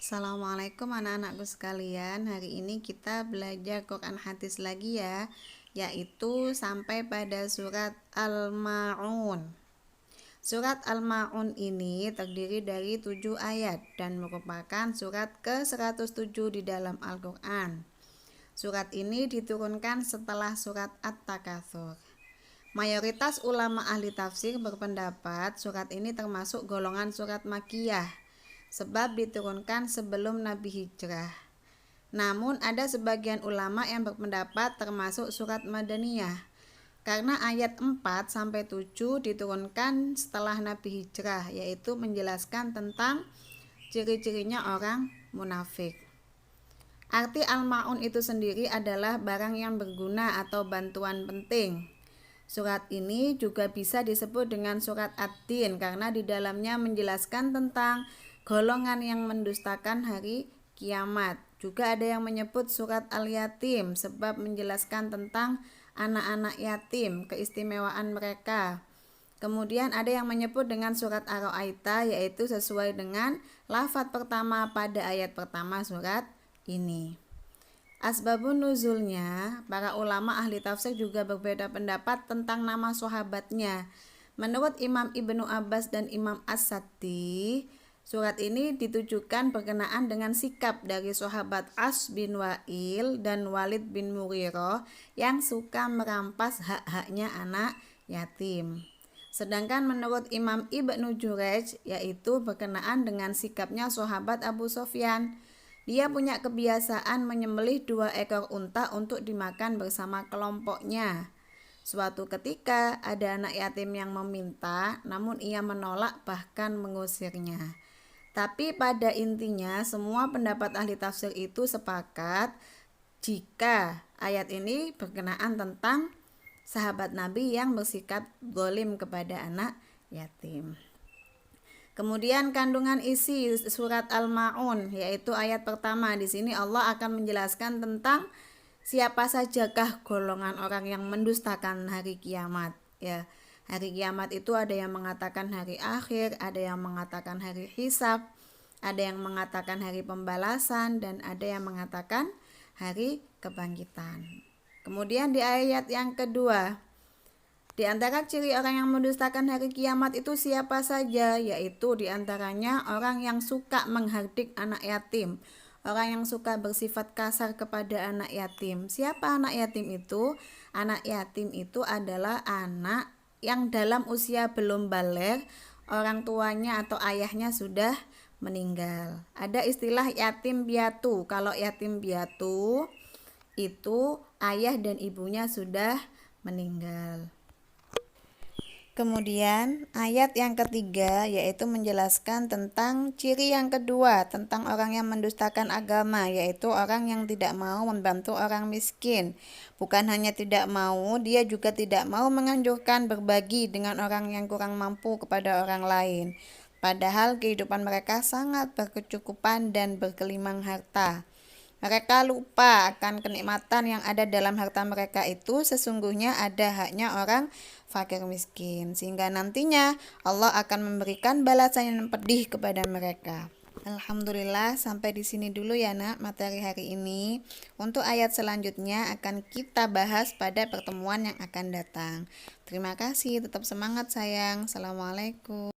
Assalamualaikum anak-anakku sekalian. Hari ini kita belajar Quran hadis lagi ya, yaitu sampai pada surat Al-Ma'un. Surat Al-Ma'un ini terdiri dari 7 ayat dan merupakan surat ke-107 di dalam Al-Quran. Surat ini diturunkan setelah surat At-Takatsur. Mayoritas ulama ahli tafsir berpendapat surat ini termasuk golongan surat Makkiyah, sebab diturunkan sebelum Nabi hijrah. Namun ada sebagian ulama yang berpendapat termasuk surat Madaniyah, karena ayat 4-7 diturunkan setelah Nabi hijrah, yaitu menjelaskan tentang ciri-cirinya orang munafik. Arti Al-Ma'un itu sendiri adalah barang yang berguna atau bantuan penting. Surat ini juga bisa disebut dengan surat Ad-Din karena di dalamnya menjelaskan tentang golongan yang mendustakan hari kiamat. Juga ada yang menyebut surat Al-Yatim sebab menjelaskan tentang anak-anak yatim, keistimewaan mereka. Kemudian ada yang menyebut dengan surat Ar-Ra'aita, yaitu sesuai dengan lafaz pertama pada ayat pertama surat ini. Asbabun nuzulnya, para ulama ahli tafsir juga berbeda pendapat tentang nama sahabatnya. Menurut Imam Ibnu Abbas dan Imam As-Satti, surat ini ditujukan berkenaan dengan sikap dari sahabat As bin Wa'il dan Walid bin Mughirah yang suka merampas hak-haknya anak yatim. Sedangkan menurut Imam Ibnu Jurayj, yaitu berkenaan dengan sikapnya sahabat Abu Sufyan. Dia punya kebiasaan menyembelih 2 ekor unta untuk dimakan bersama kelompoknya. Suatu ketika ada anak yatim yang meminta, namun ia menolak bahkan mengusirnya. Tapi pada intinya semua pendapat ahli tafsir itu sepakat jika ayat ini berkenaan tentang sahabat Nabi yang bersikap zalim kepada anak yatim. Kemudian kandungan isi surat Al-Ma'un, yaitu ayat pertama. Di sini Allah akan menjelaskan tentang siapa sajakah golongan orang yang mendustakan hari kiamat. Ya, hari kiamat itu ada yang mengatakan hari akhir, ada yang mengatakan hari hisab, ada yang mengatakan hari pembalasan, dan ada yang mengatakan hari kebangkitan. Kemudian di ayat yang kedua, di antara ciri orang yang mendustakan hari kiamat itu siapa saja, yaitu di antaranya orang yang suka menghardik anak yatim, orang yang suka bersifat kasar kepada anak yatim. Siapa anak yatim itu? Anak yatim itu adalah anak yang dalam usia belum baligh, orang tuanya atau ayahnya sudah meninggal. Ada istilah yatim piatu. Kalau yatim piatu itu ayah dan ibunya sudah meninggal. Kemudian ayat yang ketiga yaitu menjelaskan tentang ciri yang kedua tentang orang yang mendustakan agama, yaitu orang yang tidak mau membantu orang miskin. Bukan hanya tidak mau, dia juga tidak mau menganjurkan berbagi dengan orang yang kurang mampu kepada orang lain. Padahal kehidupan mereka sangat berkecukupan dan bergelimang harta. Mereka lupa akan kenikmatan yang ada dalam harta mereka itu sesungguhnya ada haknya orang fakir miskin, sehingga nantinya Allah akan memberikan balasan yang pedih kepada mereka. Alhamdulillah, sampai di sini dulu ya nak materi hari ini. Untuk ayat selanjutnya akan kita bahas pada pertemuan yang akan datang. Terima kasih, tetap semangat sayang. Assalamualaikum.